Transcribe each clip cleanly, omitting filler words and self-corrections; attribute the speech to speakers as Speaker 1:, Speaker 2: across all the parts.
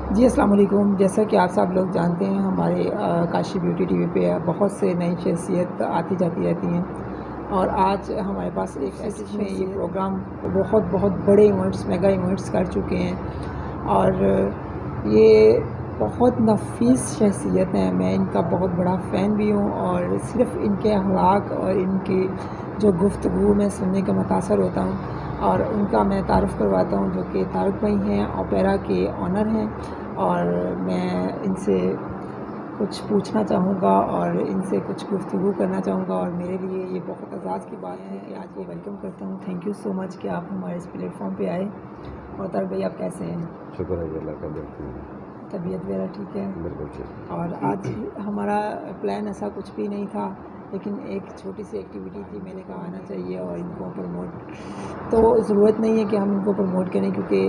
Speaker 1: जी, अस्सलाम वालेकुम। जैसा कि आप सब लोग जानते हैं, हमारे काशी ब्यूटी टीवी पे बहुत से नई शख्सियत आती जाती रहती हैं और आज हमारे पास एक ऐसी में ये प्रोग्राम बहुत बहुत बड़े इवेंट्स, मेगा इवेंट्स कर चुके हैं और ये बहुत नफीस शख्सियत हैं। मैं इनका बहुत बड़ा फ़ैन भी हूँ और सिर्फ़ इनके अखलाक और इनकी जो गुफ्तगू में सुनने का मुतासर होता हूँ और उनका मैं तारुफ़ करवाता हूँ, जो कि तारक भाई हैं, ओपेरा के ऑनर हैं। और मैं इनसे कुछ पूछना चाहूँगा और इनसे कुछ गुफ्तगू करना चाहूँगा और मेरे लिए ये बहुत एज़ाज़ की बात है कि आज ये वेलकम करता हूँ। थैंक यू सो मच कि आप हमारे इस प्लेटफॉर्म पे आए। और तारक भाई, आप कैसे हैं?
Speaker 2: शुक्र है अल्लाह का, बिल्कुल
Speaker 1: तबीयत वगैरह ठीक है?
Speaker 2: बिल्कुल ठीक।
Speaker 1: और आज हमारा प्लान ऐसा कुछ भी नहीं था, लेकिन एक छोटी सी एक्टिविटी थी। मैंने कहा आना चाहिए और इनको प्रमोट, तो ज़रूरत नहीं है कि हम इनको प्रमोट करें क्योंकि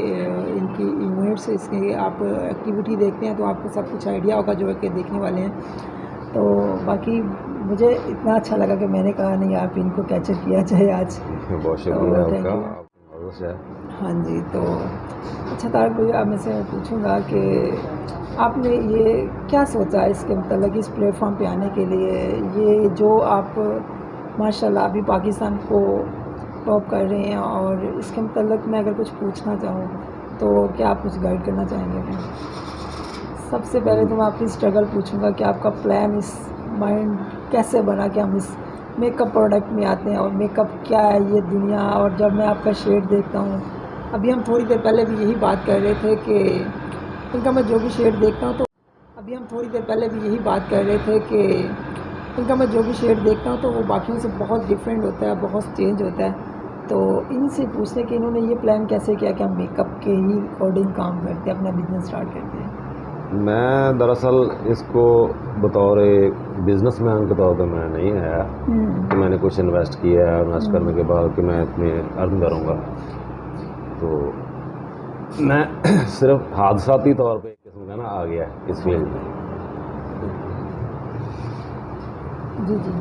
Speaker 1: इनकी इवेंट्स, इसके आप एक्टिविटी देखते हैं तो आपको सब कुछ आइडिया होगा जो है कि देखने वाले हैं। तो बाकी मुझे इतना अच्छा लगा कि मैंने कहा नहीं, आप इनको कैप्चर किया जाए आज।
Speaker 2: बहुत शुक्रिया आपका।
Speaker 1: हाँ जी, तो अच्छा तारक भाई, अब मैं से पूछूंगा कि आपने ये क्या सोचा इसके मतलब इस प्लेटफॉर्म पे आने के लिए? ये जो आप माशाल्लाह अभी पाकिस्तान को टॉप कर रहे हैं और इसके मतलब मैं अगर कुछ पूछना चाहूँ तो क्या आप कुछ गाइड करना चाहेंगे मैं? सबसे पहले तो मैं आपकी स्ट्रगल पूछूंगा कि आपका प्लान, इस माइंड कैसे बना कि हम इस मेकअप प्रोडक्ट में आते हैं और मेकअप क्या है ये दुनिया। और जब मैं आपका शेड देखता हूँ, अभी हम थोड़ी देर पहले भी यही बात कर रहे थे कि इनका मैं जो भी शेड देखता हूँ तो अभी हम थोड़ी देर पहले भी यही बात कर रहे थे कि इनका मैं जो भी शेड देखता हूँ तो वो बाकियों से बहुत डिफरेंट होता है, बहुत चेंज होता है। तो इनसे पूछने कि इन्होंने ये प्लान कैसे किया कि हम मेकअप के ही अकॉर्डिंग काम करते हैं, अपना बिजनेस स्टार्ट करते हैं।
Speaker 2: मैं दरअसल इसको बतौर बिजनेसमैन के तौर पे मैं नहीं आया कि मैंने कुछ इन्वेस्ट किया है, इन्वेस्ट करने के बाद कि मैं इतने अर्न करूँगा। तो मैं सिर्फ हादसाती तौर पे किस्म का ना आ गया इस फील्ड में।
Speaker 1: जी जी।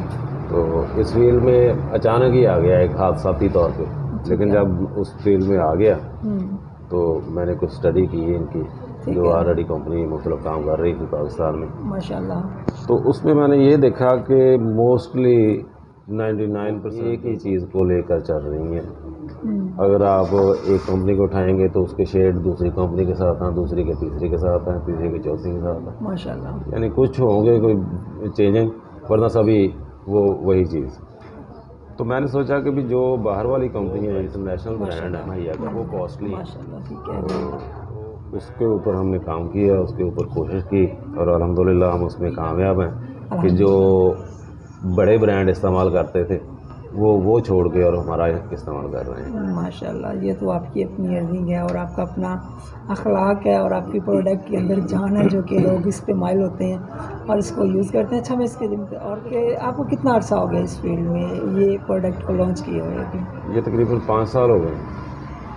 Speaker 2: तो इस फील्ड में अचानक ही आ गया, एक हादसाती तौर पे। लेकिन जब उस फील्ड में आ गया तो मैंने कुछ स्टडी की इनकी, जो ऑलरेडी कंपनी मतलब काम कर रही थी पाकिस्तान में
Speaker 1: माशाल्लाह।
Speaker 2: तो उसमें मैंने ये देखा कि मोस्टली 99% एक ही चीज़ को लेकर चल रही हैं। अगर आप एक कंपनी को उठाएंगे तो उसके शेड दूसरी कंपनी के साथ हैं, दूसरी के तीसरी के साथ हैं, तीसरी के चौथी के साथ हैं।
Speaker 1: माशाल्लाह।
Speaker 2: यानी कुछ होंगे कोई चेंजिंग, वरना सभी वो वही चीज़। तो मैंने सोचा कि भी जो बाहर वाली कंपनी है, इंटरनेशनल ब्रांड है मैया का, वो कॉस्टली है।
Speaker 1: ठीक है।
Speaker 2: उसके ऊपर हमने काम किया, उसके ऊपर कोशिश की और अल्हम्दुलिल्लाह हम उसमें कामयाब हैं कि जो बड़े ब्रांड इस्तेमाल करते थे वो छोड़ के और हमारा इस्तेमाल कर रहे हैं।
Speaker 1: माशाल्लाह, ये तो आपकी अपनी अर्निंग है और आपका अपना अखलाक है और आपकी प्रोडक्ट के अंदर जान है, जो कि लोग इस पे माइल होते हैं और इसको यूज़ करते हैं। अच्छा, मैं इसके और कि आपको कितना अर्सा हो गया इस फील्ड में ये प्रोडक्ट को लॉन्च किए हुए? अभी
Speaker 2: ये तकरीबन 5 साल हो गए।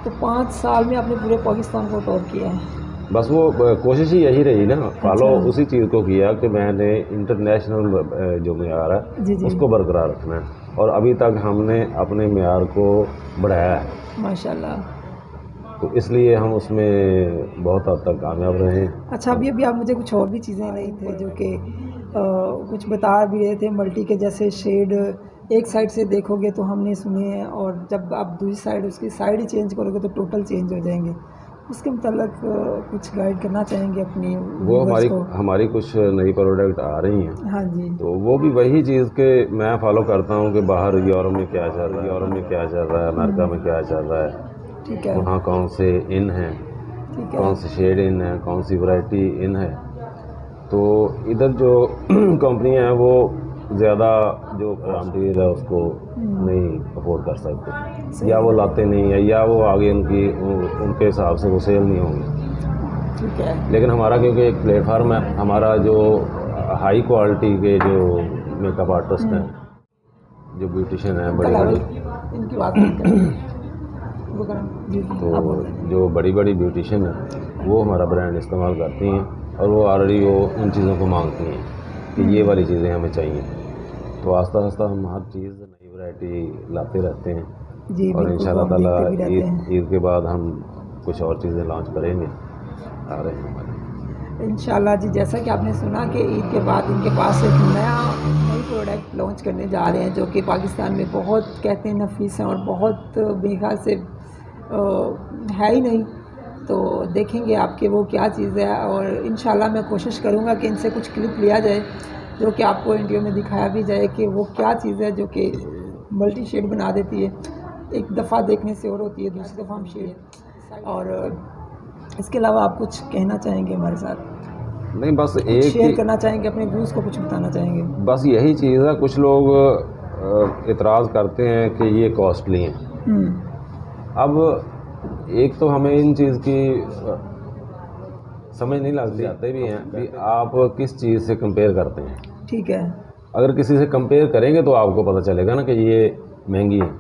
Speaker 1: तो 5 साल में आपने पूरे पाकिस्तान को टॉप किया है।
Speaker 2: बस वो कोशिश ही यही रही ना, फॉलो उसी चीज़ को किया कि मैंने इंटरनेशनल जो मेयार है उसको बरकरार रखना है और अभी तक हमने अपने मेयार को बढ़ाया है
Speaker 1: माशाल्लाह।
Speaker 2: तो इसलिए हम उसमें बहुत हद तक कामयाब रहे हैं।
Speaker 1: अच्छा, अभी आप मुझे कुछ और भी चीज़ें नहीं थे जो कि कुछ बता भी रहे थे मल्टी के, जैसे शेड एक साइड से देखोगे तो हमने सुने हैं और जब आप दूसरी साइड उसकी साइड ही चेंज करोगे तो टोटल चेंज हो जाएंगे। उसके मतलब कुछ गाइड करना चाहेंगे अपनी
Speaker 2: वो हमारी कुछ नई प्रोडक्ट आ रही हैं।
Speaker 1: हाँ जी।
Speaker 2: तो वो भी वही चीज़ के मैं फॉलो करता हूँ कि बाहर यूरोप में क्या चल रहा है, अमेरिका में क्या चल रहा है,
Speaker 1: ठीक है,
Speaker 2: वहाँ कौन से इन हैं, कौन से शेड इन है, कौन सी वैरायटी इन है। तो इधर जो कंपनियां हैं वो ज़्यादा जो रॉ मटीरियल है उसको नहीं अफोर्ड कर सकते, या वो लाते नहीं है, या वो आगे उनके हिसाब से वो सेल नहीं होंगे।
Speaker 1: ठीक है।
Speaker 2: लेकिन हमारा क्योंकि एक प्लेटफार्म है, हमारा जो हाई क्वालिटी के जो मेकअप आर्टिस्ट हैं, जो ब्यूटिशियन हैं,
Speaker 1: इनकी बात
Speaker 2: तो जो बड़ी बड़ी ब्यूटिशियन है वो हमारा ब्रांड इस्तेमाल करती हैं और वो ऑलरेडी वो उन चीज़ों को मांगती हैं कि ये वाली चीज़ें हमें चाहिए। तो आस्ता आस्ता हम हर चीज़ नई वैरायटी लाते रहते हैं
Speaker 1: जी,
Speaker 2: और इंशाल्लाह ताला ईद के बाद हम कुछ और चीज़ें लॉन्च करेंगे। आ रहे हैं हमारे
Speaker 1: इंशाल्लाह जी, जैसा कि आपने सुना कि ईद के बाद इनके पास एक नई प्रोडक्ट लॉन्च करने जा रहे हैं जो कि पाकिस्तान में बहुत कहते हैं नफीस है और बहुत बेकार से है ही नहीं। तो देखेंगे आपके वो क्या चीज़ है और इंशाल्लाह मैं कोशिश करूँगा कि इनसे कुछ क्लिप लिया जाए जो कि आपको इंडियो में दिखाया भी जाए कि वो क्या चीज़ है जो कि मल्टी शेड बना देती है। एक दफ़ा देखने से और होती है, दूसरी दफ़ा हम शेड। और इसके अलावा आप कुछ कहना चाहेंगे हमारे साथ?
Speaker 2: नहीं, बस एक
Speaker 1: शेयर करना चाहेंगे अपने व्यूज़ को, कुछ बताना चाहेंगे?
Speaker 2: बस यही चीज़ है, कुछ लोग इतराज़ करते हैं कि ये कॉस्टली हैं। अब एक तो हमें इन चीज़ की समझ नहीं लगती, आते भी हैं कि आप किस चीज़ से कंपेयर करते हैं।
Speaker 1: ठीक है।
Speaker 2: अगर किसी से कंपेयर करेंगे तो आपको पता चलेगा ना कि ये महंगी है।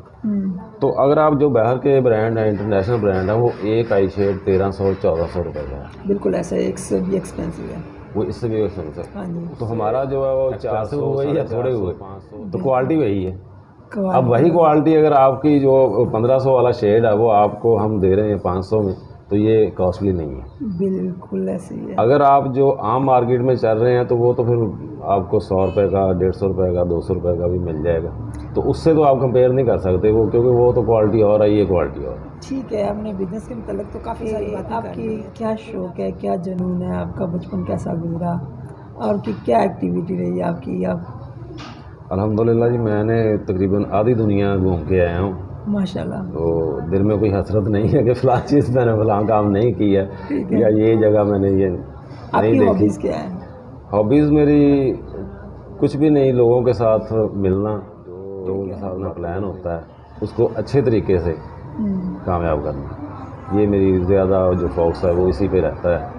Speaker 2: तो अगर आप जो बाहर के ब्रांड हैं, इंटरनेशनल ब्रांड है, वो एक आई शेड 1300-1400 रुपये का है।
Speaker 1: बिल्कुल ऐसा है, एक से भी एक्सपेंसिव है
Speaker 2: वो, इससे भी एक्सपेंसिव है।
Speaker 1: हाँ जी।
Speaker 2: तो हमारा जो है वो 400 हुए या थोड़े हुए, 500, तो क्वालिटी वही है।
Speaker 1: क्वालिटी
Speaker 2: अब वही क्वालिटी अगर आपकी जो 1500 वाला शेड है वो आपको हम दे रहे हैं 500 में, तो ये कॉस्टली नहीं है।
Speaker 1: बिल्कुल ऐसे ही है।
Speaker 2: अगर आप जो आम मार्केट में चल रहे हैं तो वो तो फिर आपको 100 रुपये का, 150 रुपये का, 200 रुपये का भी मिल जाएगा। तो उससे तो आप कंपेयर नहीं कर सकते वो, क्योंकि वो तो क्वालिटी और है, ये क्वालिटी और है।
Speaker 1: ठीक है, हमने बिजनेस के मतलब तो काफ़ी सारी बातें। आपकी क्या शौक़ है, क्या जुनून है, आपका बचपन कैसा गुजरा और की क्या एक्टिविटी रही आपकी? आप
Speaker 2: अल्हम्दुलिल्लाह जी, मैंने तकरीबन आधी दुनिया घूम के आया हूँ।
Speaker 1: माशाल्लाह।
Speaker 2: तो दिल में कोई हसरत नहीं है कि फ़लाँ चीज़ मैंने फ़लाँ काम नहीं किया या ये जगह मैंने ये नहीं देखी।
Speaker 1: हॉबीज़ क्या है?
Speaker 2: हॉबीज़ मेरी कुछ भी नहीं, लोगों के साथ मिलना, लोगों के साथ में प्लान होता है उसको अच्छे तरीके से कामयाब करना, ये मेरी ज़्यादा जो फोकस है वो इसी पे रहता है।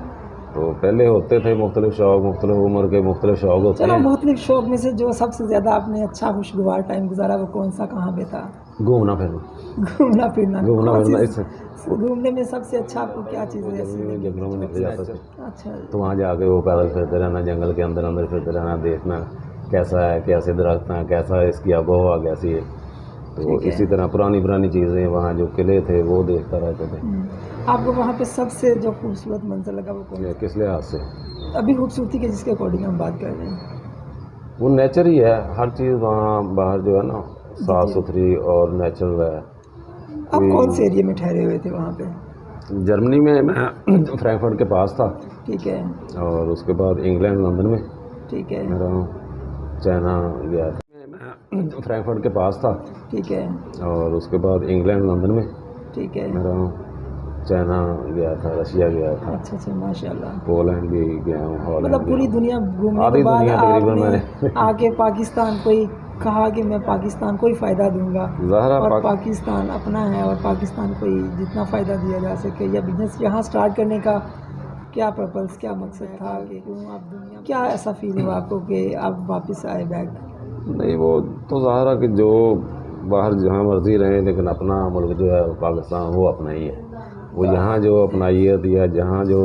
Speaker 2: तो पहले होते थे मुख्तलिफ शौक़, मुख्तलिफ उम्र के मुख्तलिफ शौक़ होते
Speaker 1: चलो,
Speaker 2: हैं।
Speaker 1: मुख्तलिफ शौक़ में से जो सबसे ज़्यादा आपने अच्छा खुशगवार टाइम गुजारा वो कौन सा, कहाँ पे था?
Speaker 2: घूमना फिरना।
Speaker 1: घूमना फिरना।
Speaker 2: इससे
Speaker 1: घूमने में सबसे अच्छा आपको क्या चीज़ है?
Speaker 2: जंगलों में निकल जाता था।
Speaker 1: अच्छा।
Speaker 2: तो वहाँ जाके वो पैदल फिरते रहना, जंगल के अंदर अंदर फिरते रहना, देखना कैसा है, कैसे दरख्त हैं, कैसा है इसकी आबोहवा कैसी है। तो इसी तरह पुरानी चीज़ें, वहाँ जो किले थे वो देखता रहते थे।
Speaker 1: आपको वहाँ पे सबसे जो खूबसूरत मंजर लगा वो कौन?
Speaker 2: किस लिहाज से?
Speaker 1: अभी खूबसूरती के जिसके अकॉर्डिंग हम बात कर रहे हैं।
Speaker 2: वो नेचर ही है, हर चीज़ वहाँ बाहर जो है ना साफ़ सुथरी और नेचुरल है।
Speaker 1: आप कौन से एरिया में ठहरे हुए थे वहाँ पे?
Speaker 2: जर्मनी में मैं फ्रैंकफर्ट के पास था।
Speaker 1: ठीक है।
Speaker 2: और उसके बाद इंग्लैंड लंदन में।
Speaker 1: ठीक है।
Speaker 2: मेरा चाइना गया था, मैं फ्रैंकफर्ट के पास था।
Speaker 1: ठीक है।
Speaker 2: और उसके बाद इंग्लैंड लंदन में।
Speaker 1: ठीक है।
Speaker 2: मेरा चाइना गया था, रशिया गया था।
Speaker 1: अच्छा, माशाल्लाह।
Speaker 2: पोलैंड भी गया हूँ, हॉलैंड।
Speaker 1: मतलब पूरी दुनिया घूमने
Speaker 2: आधी
Speaker 1: के बाद
Speaker 2: दुनिया तकरीबन मैंने
Speaker 1: आके पाकिस्तान को ही कहा कि मैं पाकिस्तान को ही फ़ायदा दूंगा और पाकिस्तान अपना है और पाकिस्तान को ही जितना फ़ायदा दिया जा सके। या बिजनेस यहाँ स्टार्ट करने का क्या पर्पस, क्या मकसद था कि क्यों आप दुनिया, क्या ऐसा फील हुआ आपको कि आप वापस आए बैक?
Speaker 2: नहीं, वो तो ज़ाहिर है कि जो बाहर जहाँ मर्जी रहे, लेकिन अपना मुल्क जो है पाकिस्तान वो अपना ही है। वो यहाँ जो अपनाइयत या जहाँ जो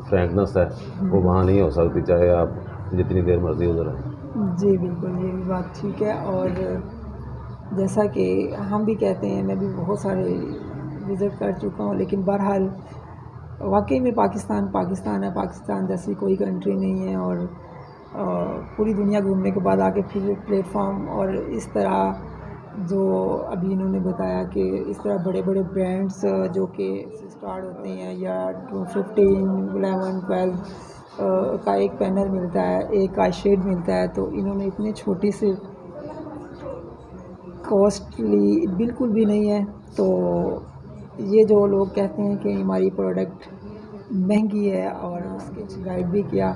Speaker 2: फ्रैंकनेस है वो वहाँ नहीं हो सकती, चाहे आप जितनी देर मर्जी उधर रहें।
Speaker 1: जी बिल्कुल, ये भी बात ठीक है। और जैसा कि हम भी कहते हैं, मैं भी बहुत सारे विज़िट कर चुका हूँ, लेकिन बहरहाल वाकई में पाकिस्तान है, पाकिस्तान जैसी कोई कंट्री नहीं है। और पूरी दुनिया घूमने के बाद आके फिर प्लेटफॉर्म और इस तरह जो अभी इन्होंने बताया कि इस तरह बड़े बड़े ब्रांड्स जो कि स्टार्ट होते हैं या 15, 11, 12 का एक पैनल मिलता है, एक आई शेड मिलता है, तो इन्होंने इतने छोटी से कॉस्टली बिल्कुल भी नहीं है। तो ये जो लोग कहते हैं कि हमारी प्रोडक्ट महंगी है और उसके गाइड भी किया,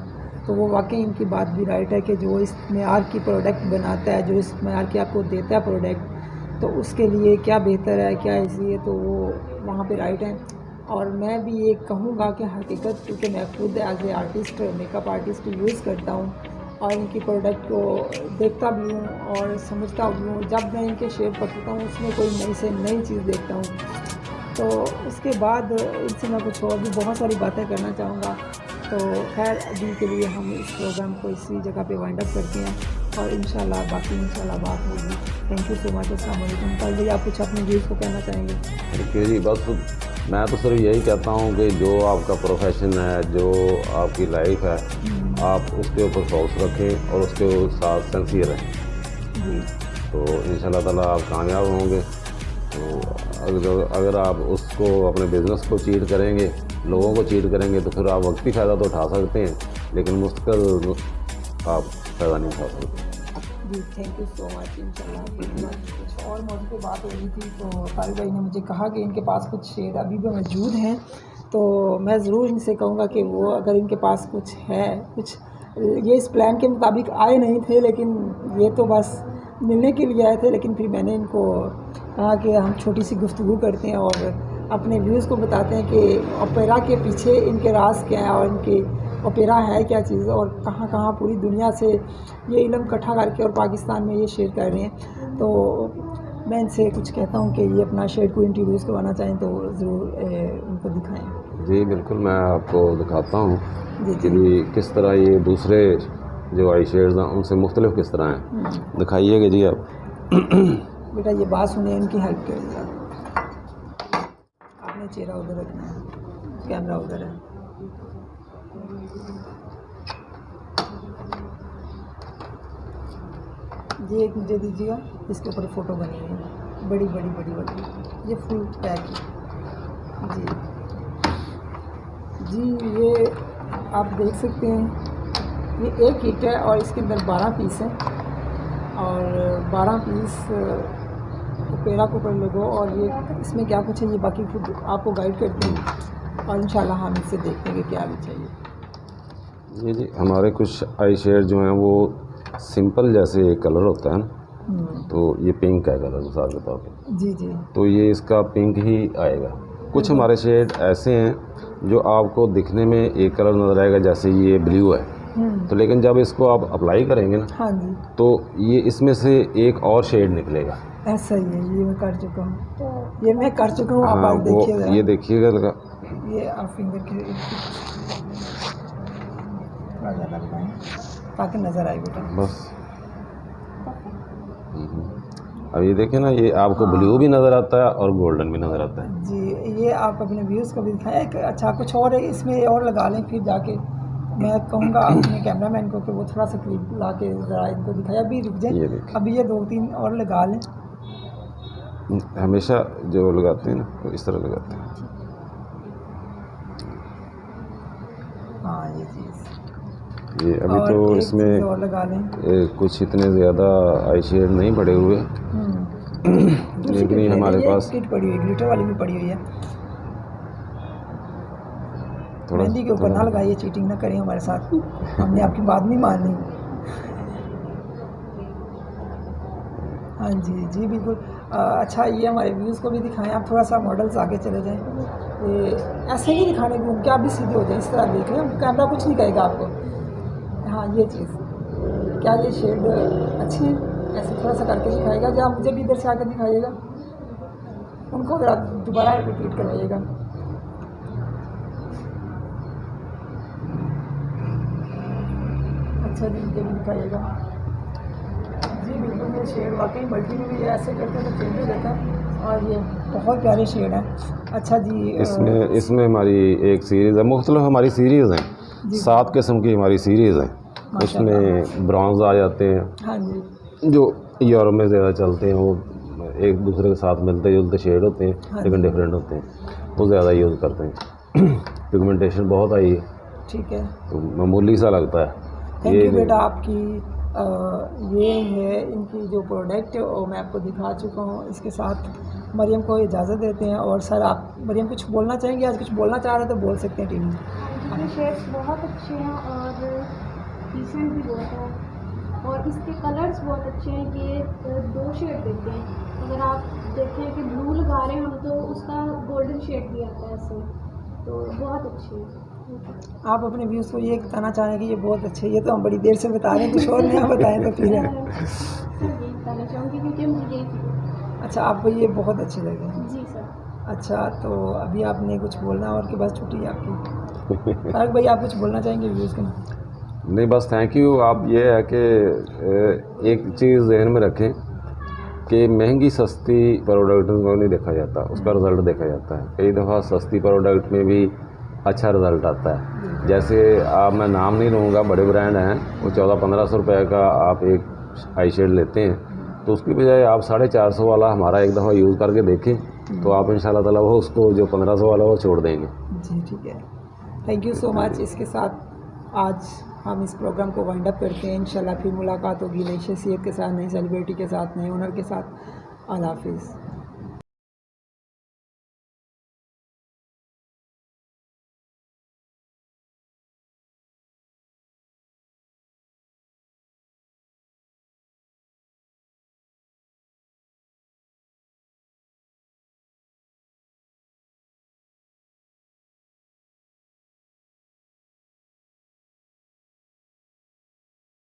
Speaker 1: तो वो वाकई इनकी बात भी राइट है कि जो इस मेयार की प्रोडक्ट बनाता है, जो इस मेयार की आपको देता है प्रोडक्ट, तो उसके लिए क्या बेहतर है, क्या ऐसी है, तो वो वहाँ पे राइट है। और मैं भी ये कहूँगा कि हकीकत, क्योंकि मैं खुद as a artist, makeup artist use करता हूँ और इनकी प्रोडक्ट को देखता भी हूँ और समझता भी हूँ। जब मैं इनके शेड पकड़ता हूँ उसमें कोई नई से नई चीज़ देखता हूँ, तो उसके बाद इनसे मैं कुछ और भी बहुत सारी बातें करना चाहूँगा। तो खैर अभी के लिए हम इस प्रोग्राम को इसी जगह पे वाइंड अप करते हैं और इंशाल्लाह बात होगी। Thank you so much. अस्सलाम वालेकुम। कल भी आप कुछ अपने व्यूज़ को कहना चाहेंगे?
Speaker 2: जी, बस मैं तो सिर्फ यही कहता हूँ कि जो आपका प्रोफेशन है, जो आपकी लाइफ है, आप उसके ऊपर फोकस रखें और उसके साथ सिंसियर रहें,
Speaker 1: जी
Speaker 2: तो इंशाल्लाह ताला आप कामयाब होंगे। तो अगर आप उसको अपने बिज़नेस को चीट करेंगे, लोगों को चीट करेंगे, तो फिर आप वक्ती फ़ायदा तो उठा सकते हैं, लेकिन मुस्तकिल आप फ़ायदा नहीं उठा सकते।
Speaker 1: जी थैंक यू सो मच। इंशाल्लाह कुछ और मौजूद पे बात हो रही थी, तो तारिक भाई ने मुझे कहा कि इनके पास कुछ शेयर अभी भी मौजूद हैं, तो मैं ज़रूर इनसे कहूँगा कि वो अगर इनके पास कुछ है, कुछ ये इस प्लान के मुताबिक आए नहीं थे, लेकिन ये तो बस मिलने के लिए आए थे, लेकिन फिर मैंने इनको कहा कि हम छोटी सी गुफ्तगू करते हैं और अपने व्यूज़ को बताते हैं कि ओपेरा के पीछे इनके राज क्या है और इनके ओपेरा है क्या चीज़ और कहाँ कहाँ पूरी दुनिया से ये इल्म इकट्ठा करके और पाकिस्तान में ये शेयर कर रहे हैं। तो मैं इनसे कुछ कहता हूँ कि ये अपना शेयर को इंट्रोड्यूस करवाना चाहें तो ज़रूर उनको दिखाएं।
Speaker 2: जी बिल्कुल, मैं आपको दिखाता हूँ
Speaker 1: जी
Speaker 2: कि भी किस तरह ये दूसरे जो आई शेड्स हैं उनसे मुख्तलिफ किस तरह हैं। दिखाइएगा जी आप।
Speaker 1: बेटा ये बात सुनिए, इनकी हेल्प करिएगा। आपने चेहरा उधर रखना है, कैमरा उधर है। ये एक मुझे दीजिएगा, इसके ऊपर फ़ोटो बनी हुई है, बड़ी बड़ी बड़ी बड़ी, ये फुल पैक है जी। जी ये आप देख सकते हैं, ये एक किट है और इसके अंदर 12 पीस हैं और 12 पीस ओपेरा के ऊपर लगो, और ये इसमें क्या कुछ है ये बाकी खुद आपको गाइड करते हैं और इंशाल्लाह हम इससे देखते हैं कि क्या भी चाहिए।
Speaker 2: ये जी हमारे कुछ आई शेड जो हैं वो सिंपल जैसे कलर होता है ना, तो ये पिंक है कलर मिसाल के तौर पर,
Speaker 1: जी जी,
Speaker 2: तो ये इसका पिंक ही आएगा। कुछ हमारे शेड ऐसे हैं जो आपको दिखने में एक कलर नज़र आएगा, जैसे ये ब्लू है, तो लेकिन जब इसको आप अप्लाई करेंगे ना,
Speaker 1: हाँ जी,
Speaker 2: तो ये इसमें से एक और शेड निकलेगा।
Speaker 1: ऐसा ही है, ये मैं कर चुका हूँ, ये मैं कर चुका हूँ। आप
Speaker 2: हाँ,
Speaker 1: आज देखिएगा,
Speaker 2: ये देखिएगा लगा,
Speaker 1: ये आप फिंगर के थोड़ा ज़्यादा लगाएं ताकि नज़र आए बेटा,
Speaker 2: बस। अब ये देखें ना, ये आपको ब्लू भी नज़र आता है और गोल्डन भी नज़र आता है
Speaker 1: जी। ये आप अपने व्यूज़ को भी दिखाएं। एक अच्छा कुछ और है इसमें और लगा लें, फिर जाके मैं कहूँगा अपने कैमरामैन को कि वो थोड़ा सा क्लिप ला के ज़रा इनको दिखाया। अभी रुक
Speaker 2: ये
Speaker 1: जाए,
Speaker 2: देखिए।
Speaker 1: अभी ये 2-3 और लगा लें।
Speaker 2: हमेशा जो लगाते हैं ना वो इस तरह लगाते हैं।
Speaker 1: हाँ ये चीज़,
Speaker 2: ये अभी
Speaker 1: और
Speaker 2: तो
Speaker 1: एक
Speaker 2: इसमें
Speaker 1: चीज़ और लगा लें।
Speaker 2: कुछ इतने ज़्यादा आई शेड नहीं पड़े हुए, लेकिन ये हमारे पास
Speaker 1: किट पड़ी हुई, ग्लिटर वाली भी पड़ी हुई है।
Speaker 2: थोड़ा
Speaker 1: मेहंदी के ऊपर ना लगाइए, चीटिंग ना करें हमारे साथ, हमने आपकी बात नहीं माननी। हाँ जी जी बिल्कुल। अच्छा ये हमारे व्यूज़ को भी दिखाएं। आप थोड़ा सा मॉडल्स आगे चले जाएं, ये ऐसे ही दिखाने को क्या भी सीधे हो जाए, इस तरह देख लें, कैमरा कुछ नहीं कहेगा आपको। हाँ ये चीज़, क्या ये शेड अच्छी है, ऐसे थोड़ा सा करके दिखाएगा। जब मुझे भी इधर से आकर दिखाइएगा, उनको ज़रा दोबारा रिपीट करवाइएगा। अच्छा जी मुझे भी दिखाइएगा जी। बिल्कुल ये शेड वाकई मल्टी में भी ऐसे करते हैं तो चेंज हो जाता है, और ये बहुत प्यारे शेड है। अच्छा जी,
Speaker 2: इसमें हमारी एक सीरीज़ है, मुख्तलिफ हमारी सीरीज़ हैं, 7 किस्म की हमारी सीरीज़ हैं। उसमें ब्रॉन्ज आ जाते हैं,
Speaker 1: हाँ जी,
Speaker 2: जो यूरोप में ज़्यादा चलते हैं, वो एक दूसरे के साथ मिलते जुलते शेड होते हैं,
Speaker 1: हाँ
Speaker 2: लेकिन डिफरेंट होते हैं, वो ज़्यादा यूज़ करते हैं। पिगमेंटेशन बहुत आई है,
Speaker 1: ठीक है,
Speaker 2: तो मामूली सा लगता है।
Speaker 1: थैंक यू बेटा आपकी। ये है इनकी जो प्रोडक्ट वो मैं आपको दिखा चुका हूँ। इसके साथ मरियम को इजाज़त देते हैं। और सर आप मरियम कुछ बोलना चाहेंगे, आज कुछ बोलना चाह रहे हैं तो बोल सकते हैं टीवी में।
Speaker 3: इसके शेड्स बहुत अच्छे हैं और डिसेंट भी बहुत है, और इसके कलर्स बहुत अच्छे हैं कि ये 2 शेड देते हैं। अगर आप देखें कि ब्लू लगा रहे हैं हम तो उसका गोल्डन शेड भी आता है ऐसे, तो बहुत अच्छे हैं।
Speaker 1: आप अपने व्यूज़ को ये बताना चाह रहे हैं कि ये बहुत अच्छे है, ये तो हम बड़ी देर से बता रहे हैं, कुछ और नया बताएं तो फिर।
Speaker 3: सर यही बताना चाहूँगी क्योंकि मुझे यही।
Speaker 1: अच्छा आपको ये बहुत अच्छे लगे?
Speaker 3: जी सर।
Speaker 1: अच्छा तो अभी आपने कुछ बोलना और के बाद छुट्टी है आपकी। तारक भाई आप कुछ बोलना चाहेंगे व्यूज़ के?
Speaker 2: नहीं बस थैंक यू। आप ये है कि एक चीज़ जहन में रखें, कि महंगी सस्ती प्रोडक्ट को नहीं देखा जाता, उसका रिज़ल्ट देखा जाता है। कई दफ़ा सस्ती प्रोडक्ट में भी अच्छा रिज़ल्ट आता है। जैसे आप, मैं नाम नहीं लूँगा, बड़े ब्रांड हैं, वो 1400-1500 रुपये का आप एक आई शेड लेते हैं, तो उसकी बजाय आप 450 वाला हमारा एक दफ़ा यूज़ करके देखें, तो आप इंशाल्लाह ताला वो उसको जो 1500 वाला वो छोड़ देंगे।
Speaker 1: जी ठीक है, थैंक यू सो मच। इसके साथ आज हम इस प्रोग्राम को वाइंड अप करते हैं। इंशाल्लाह फिर मुलाकात होगी नई शख्सियत के साथ, नई सेलिब्रिटी के साथ, नए ओनर के साथ। अल्लाह हाफिज़।